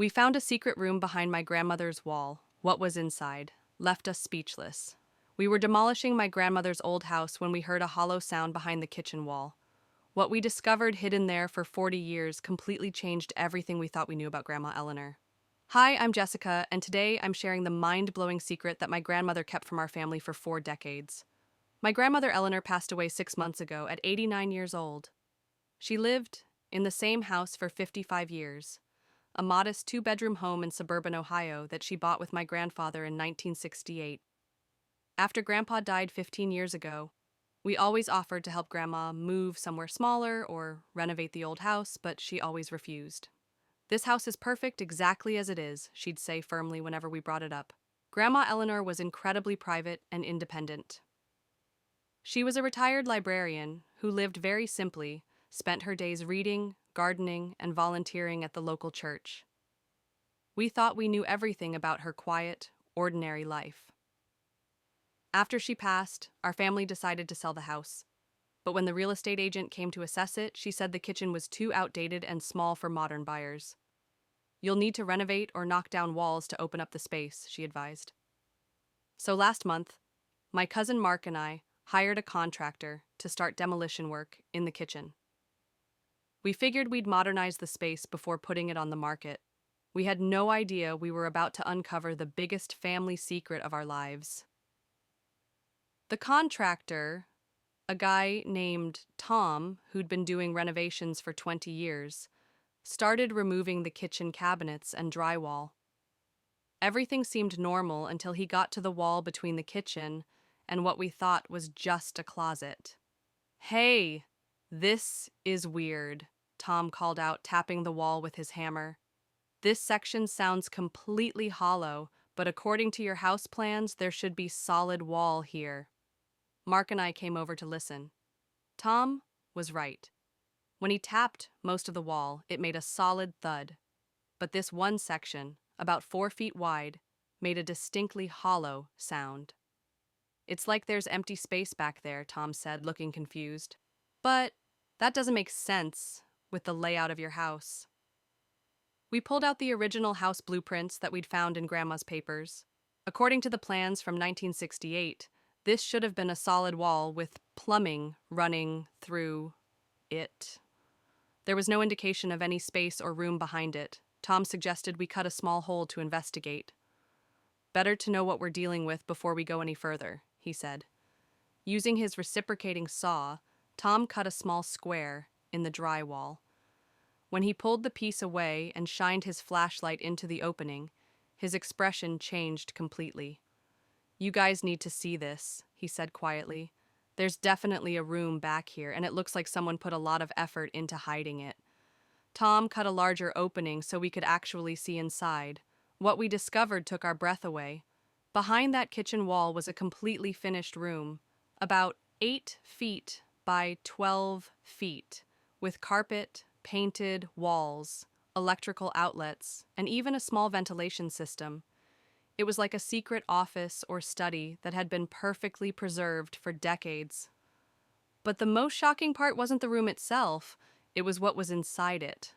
We found a secret room behind my grandmother's wall. What was inside left us speechless. We were demolishing my grandmother's old house when we heard a hollow sound behind the kitchen wall. What we discovered hidden there for 40 years completely changed everything we thought we knew about Grandma Eleanor. Hi, I'm Jessica, and today I'm sharing the mind-blowing secret that my grandmother kept from our family for 4 decades. My grandmother Eleanor passed away 6 months ago at 89 years old. She lived in the same house for 55 years, a modest 2-bedroom home in suburban Ohio that she bought with my grandfather in 1968. After Grandpa died 15 years ago, we always offered to help Grandma move somewhere smaller or renovate the old house, but she always refused. "This house is perfect exactly as it is," she'd say firmly whenever we brought it up. Grandma Eleanor was incredibly private and independent. She was a retired librarian who lived very simply, spent her days reading, gardening, and volunteering at the local church. We thought we knew everything about her quiet, ordinary life. After she passed, our family decided to sell the house. But when the real estate agent came to assess it, she said the kitchen was too outdated and small for modern buyers. "You'll need to renovate or knock down walls to open up the space," she advised. So last month, my cousin Mark and I hired a contractor to start demolition work in the kitchen. We figured we'd modernize the space before putting it on the market. We had no idea we were about to uncover the biggest family secret of our lives. The contractor, a guy named Tom, who'd been doing renovations for 20 years, started removing the kitchen cabinets and drywall. Everything seemed normal until he got to the wall between the kitchen and what we thought was just a closet. "Hey, this is weird," Tom called out, tapping the wall with his hammer. "This section sounds completely hollow, but according to your house plans, there should be solid wall here." Mark and I came over to listen. Tom was right. When he tapped most of the wall, it made a solid thud. But this one section, about 4 feet wide, made a distinctly hollow sound. "It's like there's empty space back there," Tom said, looking confused. "But that doesn't make sense with the layout of your house." We pulled out the original house blueprints that we'd found in Grandma's papers. According to the plans from 1968, this should have been a solid wall with plumbing running through it. There was no indication of any space or room behind it. Tom suggested we cut a small hole to investigate. "Better to know what we're dealing with before we go any further," he said. Using his reciprocating saw, Tom cut a small square in the drywall. When he pulled the piece away and shined his flashlight into the opening, his expression changed completely. "You guys need to see this," he said quietly. "There's definitely a room back here, and it looks like someone put a lot of effort into hiding it." Tom cut a larger opening so we could actually see inside. What we discovered took our breath away. Behind that kitchen wall was a completely finished room, about 8 feet by 12 feet, with carpet, painted walls, electrical outlets, and even a small ventilation system. It was like a secret office or study that had been perfectly preserved for decades. But the most shocking part wasn't the room itself, it was what was inside it.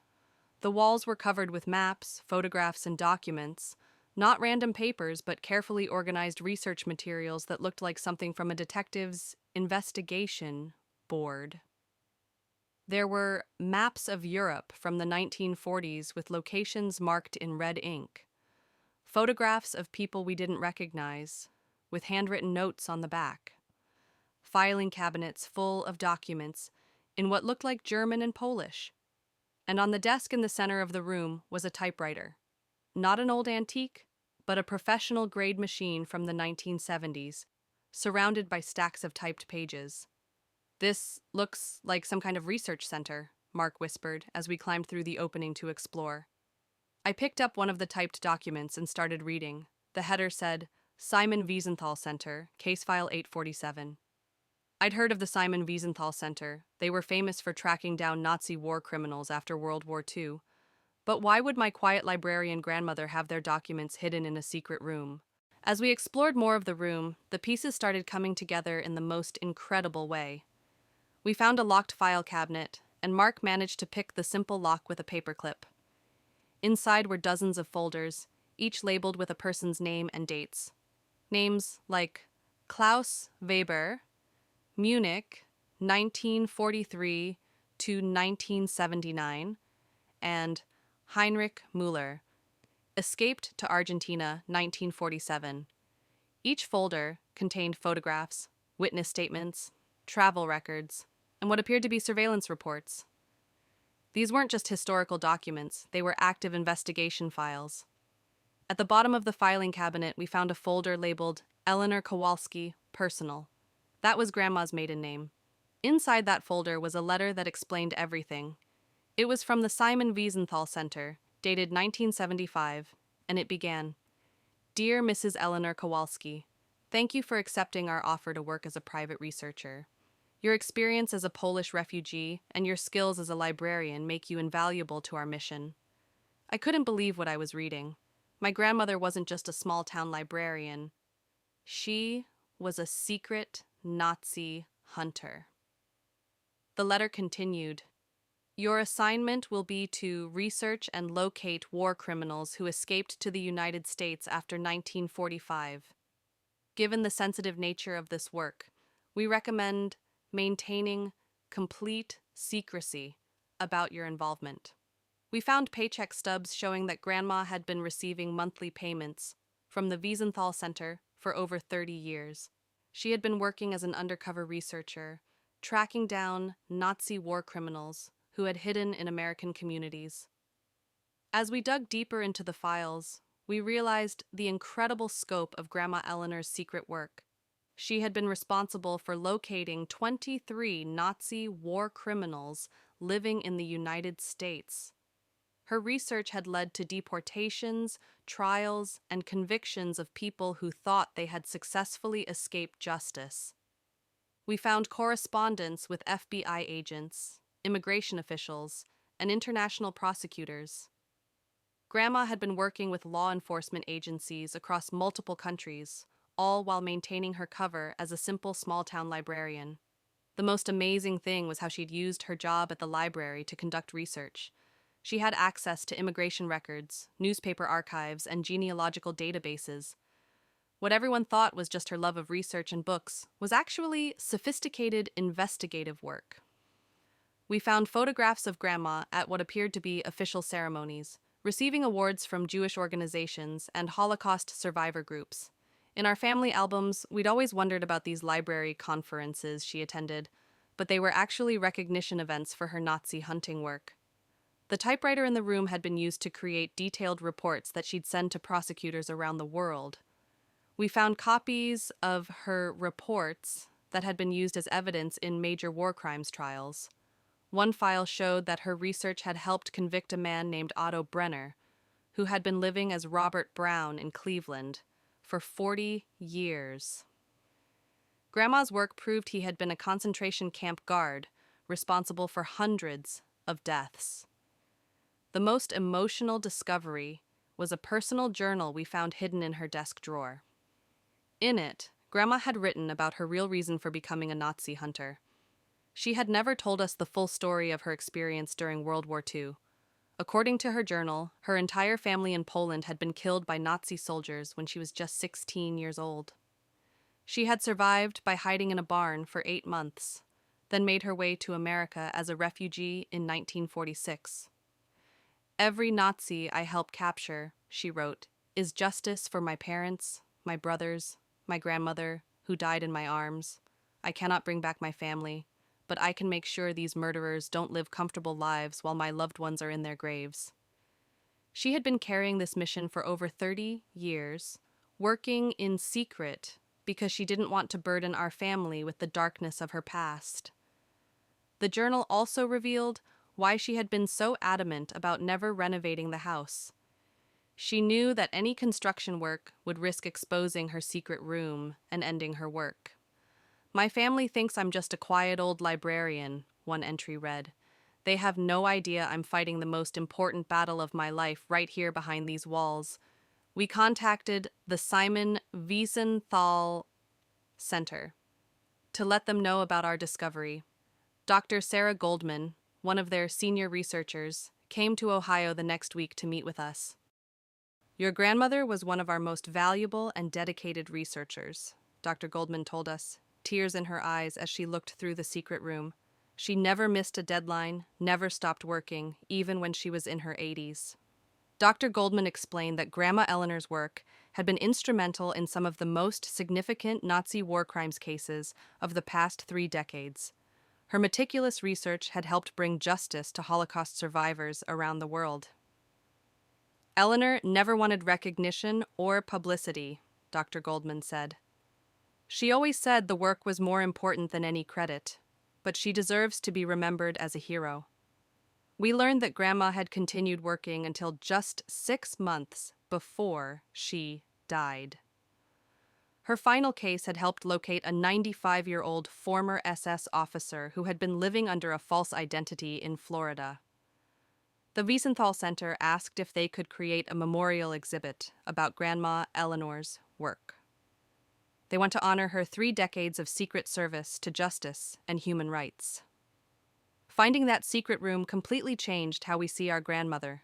The walls were covered with maps, photographs, and documents, not random papers, but carefully organized research materials that looked like something from a detective's investigation board. There were maps of Europe from the 1940s with locations marked in red ink, photographs of people we didn't recognize, with handwritten notes on the back, filing cabinets full of documents in what looked like German and Polish. And on the desk in the center of the room was a typewriter. Not an old antique, but a professional-grade machine from the 1970s, surrounded by stacks of typed pages. "This looks like some kind of research center," Mark whispered as we climbed through the opening to explore. I picked up one of the typed documents and started reading. The header said, "Simon Wiesenthal Center, Case File 847. I'd heard of the Simon Wiesenthal Center. They were famous for tracking down Nazi war criminals after World War II. But why would my quiet librarian grandmother have their documents hidden in a secret room? As we explored more of the room, the pieces started coming together in the most incredible way. We found a locked file cabinet, and Mark managed to pick the simple lock with a paperclip. Inside were dozens of folders, each labeled with a person's name and dates. Names like Klaus Weber, Munich, 1943 to 1979, and Heinrich Müller, escaped to Argentina, 1947. Each folder contained photographs, witness statements, travel records, and what appeared to be surveillance reports. These weren't just historical documents, they were active investigation files. At the bottom of the filing cabinet, we found a folder labeled Eleanor Kowalski, Personal. That was Grandma's maiden name. Inside that folder was a letter that explained everything. It was from the Simon Wiesenthal Center, dated 1975, and it began, "Dear Mrs. Eleanor Kowalski, thank you for accepting our offer to work as a private researcher. Your experience as a Polish refugee and your skills as a librarian make you invaluable to our mission." I couldn't believe what I was reading. My grandmother wasn't just a small-town librarian. She was a secret Nazi hunter. The letter continued, "Your assignment will be to research and locate war criminals who escaped to the United States after 1945. Given the sensitive nature of this work, we recommend maintaining complete secrecy about your involvement." We found paycheck stubs showing that Grandma had been receiving monthly payments from the Wiesenthal Center for over 30 years. She had been working as an undercover researcher, tracking down Nazi war criminals who had hidden in American communities. As we dug deeper into the files, we realized the incredible scope of Grandma Eleanor's secret work. She had been responsible for locating 23 Nazi war criminals living in the United States. Her research had led to deportations, trials, and convictions of people who thought they had successfully escaped justice. We found correspondence with FBI agents, immigration officials, and international prosecutors. Grandma had been working with law enforcement agencies across multiple countries, all while maintaining her cover as a simple small-town librarian. The most amazing thing was how she'd used her job at the library to conduct research. She had access to immigration records, newspaper archives, and genealogical databases. What everyone thought was just her love of research and books was actually sophisticated investigative work. We found photographs of Grandma at what appeared to be official ceremonies, receiving awards from Jewish organizations and Holocaust survivor groups. In our family albums, we'd always wondered about these library conferences she attended, but they were actually recognition events for her Nazi hunting work. The typewriter in the room had been used to create detailed reports that she'd send to prosecutors around the world. We found copies of her reports that had been used as evidence in major war crimes trials. One file showed that her research had helped convict a man named Otto Brenner, who had been living as Robert Brown in Cleveland for 40 years. Grandma's work proved he had been a concentration camp guard, responsible for hundreds of deaths. The most emotional discovery was a personal journal we found hidden in her desk drawer. In it, Grandma had written about her real reason for becoming a Nazi hunter. She had never told us the full story of her experience during World War II. According to her journal, her entire family in Poland had been killed by Nazi soldiers when she was just 16 years old. She had survived by hiding in a barn for 8 months, then made her way to America as a refugee in 1946. "Every Nazi I help capture," she wrote, "is justice for my parents, my brothers, my grandmother, who died in my arms. I cannot bring back my family, but I can make sure these murderers don't live comfortable lives while my loved ones are in their graves." She had been carrying this mission for over 30 years, working in secret because she didn't want to burden our family with the darkness of her past. The journal also revealed why she had been so adamant about never renovating the house. She knew that any construction work would risk exposing her secret room and ending her work. "My family thinks I'm just a quiet old librarian," one entry read. "They have no idea I'm fighting the most important battle of my life right here behind these walls." We contacted the Simon Wiesenthal Center to let them know about our discovery. Dr. Sarah Goldman, one of their senior researchers, came to Ohio the next week to meet with us. Your grandmother was one of our most valuable and dedicated researchers, Dr. Goldman told us, tears in her eyes as she looked through the secret room. She never missed a deadline, never stopped working, even when she was in her 80s. Dr. Goldman explained that Grandma Eleanor's work had been instrumental in some of the most significant Nazi war crimes cases of the past 3 decades. Her meticulous research had helped bring justice to Holocaust survivors around the world. Eleanor never wanted recognition or publicity, Dr. Goldman said. She always said the work was more important than any credit, but she deserves to be remembered as a hero. We learned that Grandma had continued working until just 6 months before she died. Her final case had helped locate a 95-year-old former SS officer who had been living under a false identity in Florida. The Wiesenthal Center asked if they could create a memorial exhibit about Grandma Eleanor's work. They want to honor her 3 decades of secret service to justice and human rights. Finding that secret room completely changed how we see our grandmother.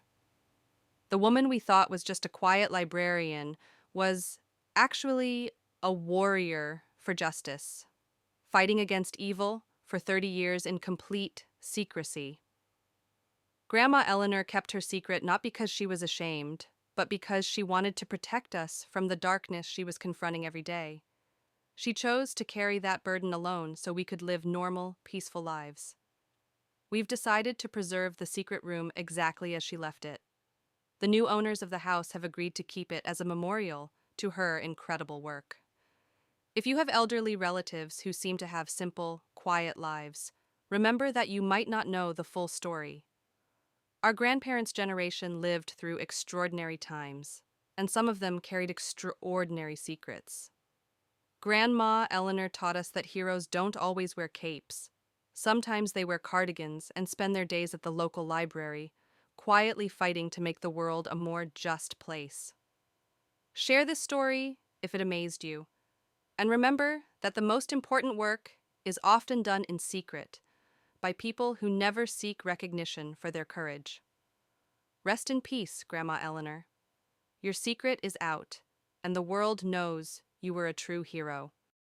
The woman we thought was just a quiet librarian was actually a warrior for justice, fighting against evil for 30 years in complete secrecy. Grandma Eleanor kept her secret not because she was ashamed, but because she wanted to protect us from the darkness she was confronting every day. She chose to carry that burden alone so we could live normal, peaceful lives. We've decided to preserve the secret room exactly as she left it. The new owners of the house have agreed to keep it as a memorial to her incredible work. If you have elderly relatives who seem to have simple, quiet lives, remember that you might not know the full story. Our grandparents' generation lived through extraordinary times, and some of them carried extraordinary secrets. Grandma Eleanor taught us that heroes don't always wear capes. Sometimes they wear cardigans and spend their days at the local library, quietly fighting to make the world a more just place. Share this story if it amazed you, and remember that the most important work is often done in secret, by people who never seek recognition for their courage. Rest in peace, Grandma Eleanor. Your secret is out, and the world knows you were a true hero.